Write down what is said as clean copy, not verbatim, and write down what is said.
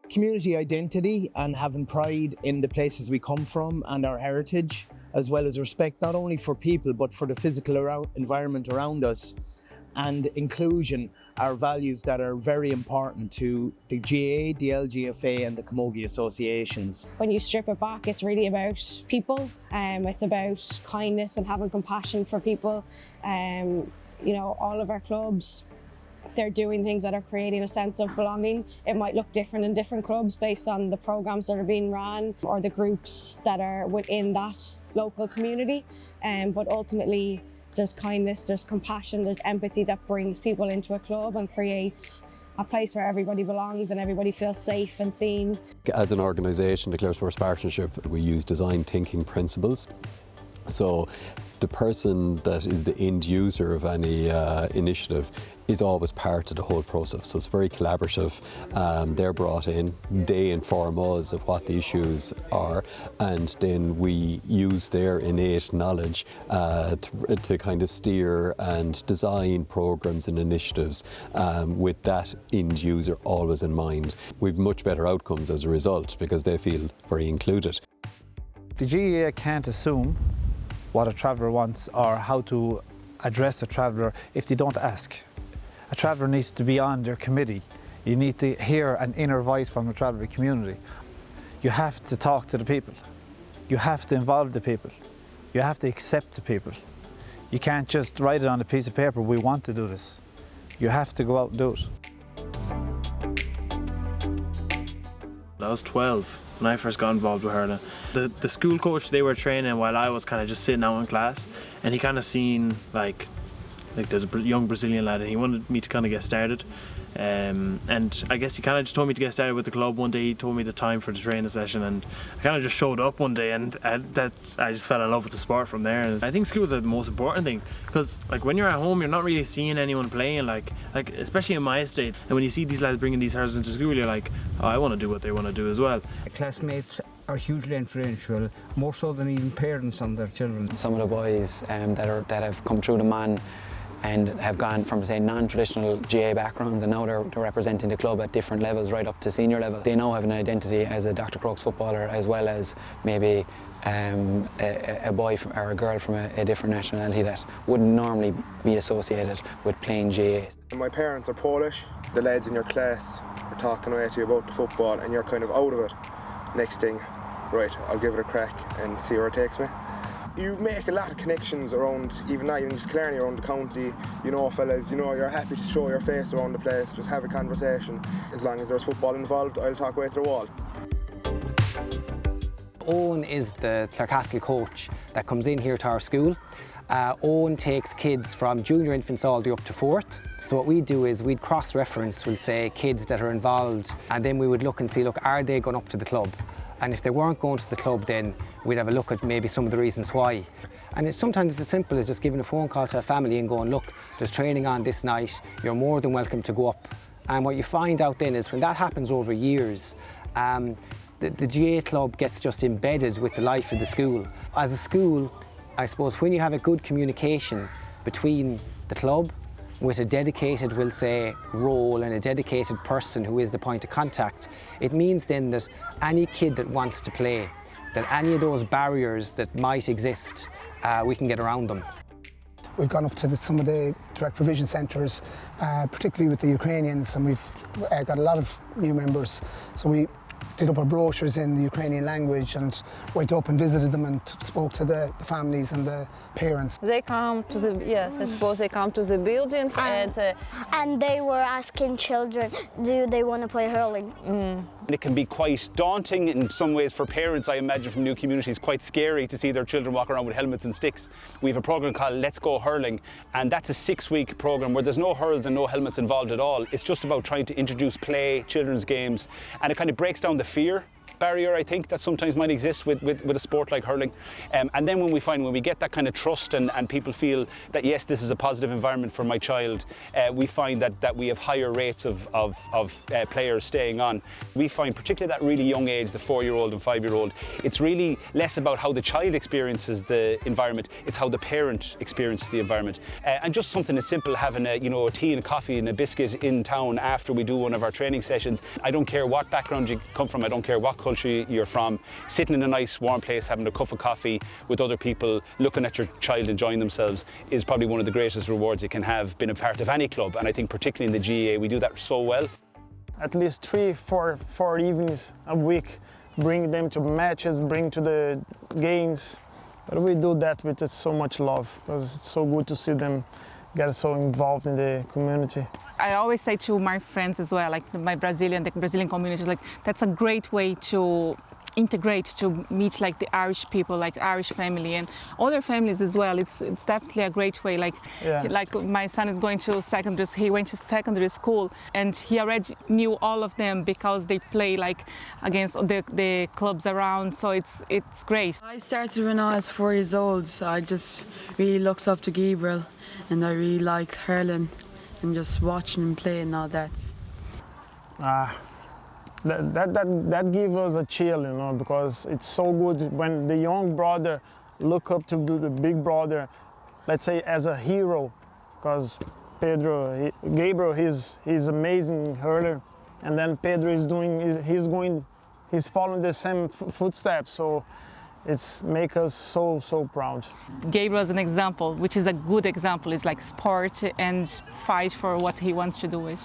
Community identity and having pride in the places we come from and our heritage, as well as respect not only for people but for the physical environment around us, and inclusion are values that are very important to the GAA, the LGFA and the Camogie associations. When you strip it back, it's really about people. It's about kindness and having compassion for people. You know, all of our clubs, they're doing things that are creating a sense of belonging. It might look different in different clubs based on the programs that are being ran or the groups that are within that local community. But ultimately, there's kindness, there's compassion, there's empathy that brings people into a club and creates a place where everybody belongs and everybody feels safe and seen. As an organisation, the Clare Sports Partnership, we use design thinking principles. So the person that is the end user of any initiative is always part of the whole process. So it's very collaborative. They're brought in, they inform us of what the issues are, and then we use their innate knowledge to kind of steer and design programs and initiatives with that end user always in mind. We've much better outcomes as a result because they feel very included. The GAA can't assume what a traveller wants or how to address a traveller if they don't ask. A traveller needs to be on their committee. You need to hear an inner voice from the traveller community. You have to talk to the people. You have to involve the people. You have to accept the people. You can't just write it on a piece of paper, we want to do this. You have to go out and do it. I was 12 when I first got involved with hurling. The school coach, they were training while I was kind of just sitting out in class, and he kind of seen like there's a young Brazilian lad and he wanted me to kind of get started. And I guess he kind of just told me to get started with the club one day. He told me the time for the training session, and I kind of just showed up one day, and I just fell in love with the sport from there. And I think schools are the most important thing, because like when you're at home, you're not really seeing anyone playing, like especially in my estate. And when you see these lads bringing these hurlers into school, you're like, oh, I want to do what they want to do as well. Classmates are hugely influential, more so than even parents on their children. Some of the boys that have come through the man and have gone from, say, non-traditional GA backgrounds, and now they're representing the club at different levels, right up to senior level. They now have an identity as a Dr. Crokes footballer, as well as maybe a boy or a girl from a different nationality that wouldn't normally be associated with playing GA. My parents are Polish. The lads in your class are talking away to you about the football, and you're kind of out of it. Next thing, right, I'll give it a crack and see where it takes me. You make a lot of connections around, even just Killarney, around the county. You know, fellas, you know, you're happy to show your face around the place, just have a conversation. As long as there's football involved, I'll talk away to the wall. Owen is the Clarecastle coach that comes in here to our school. Owen takes kids from junior infants all the way up to 4th. So what we do is we'd cross-reference, we'll say, kids that are involved, and then we would look and see, look, are they going up to the club? And if they weren't going to the club, then we'd have a look at maybe some of the reasons why. And sometimes it's as simple as just giving a phone call to a family and going, look, there's training on this night, you're more than welcome to go up. And what you find out then is when that happens over years, the GA club gets just embedded with the life of the school. As a school, I suppose when you have a good communication between the club with a dedicated, we'll say, role and a dedicated person who is the point of contact, it means then that any kid that wants to play, that any of those barriers that might exist, we can get around them. We've gone up to some of the direct provision centres, particularly with the Ukrainians, and we've got a lot of new members. So we did up our brochures in the Ukrainian language and went up and visited them and spoke to the families and the parents. They come to the, yes, I suppose they come to the building and they were asking children, do they want to play hurling? It can be quite daunting in some ways for parents, I imagine, from new communities. Quite scary to see their children walk around with helmets and sticks. We have a programme called Let's Go Hurling, and that's a 6-week programme where there's no hurls and no helmets involved at all. It's just about trying to introduce play, children's games, and it kind of breaks down the fear barrier, I think, that sometimes might exist with a sport like hurling. And then when we get that kind of trust and people feel that, yes, this is a positive environment for my child, we find that we have higher rates of players staying on. We find, particularly at that really young age, the 4-year-old and 5-year-old, it's really less about how the child experiences the environment, it's how the parent experiences the environment. And just something as simple, having a tea and a coffee and a biscuit in town after we do one of our training sessions. I don't care what background you come from, I don't care what culture you're from, sitting in a nice warm place having a cup of coffee with other people, looking at your child enjoying themselves is probably one of the greatest rewards you can have being a part of any club, and I think particularly in the GAA we do that so well. At least 3-4 evenings a week, bring them to matches, bring to the games. But we do that with so much love, because it's so good to see them get so involved in the community. I always say to my friends as well, like the Brazilian community, like that's a great way to integrate, to meet like the Irish people, like Irish family and other families as well. It's definitely a great way. Like my son is going to he went to secondary school and he already knew all of them because they play like against the clubs around. So it's great. I started when I was 4 years old, so I just really looked up to Gabriel and I really liked hurling and just watching him play and all that. That gives us a chill, you know, because it's so good when the young brother look up to the big brother, let's say as a hero, because Gabriel, he's amazing hurler, and then Pedro is he's following the same footsteps, so it's make us so proud. Gabriel is an example, which is a good example. It's like sport and fight for what he wants to do with.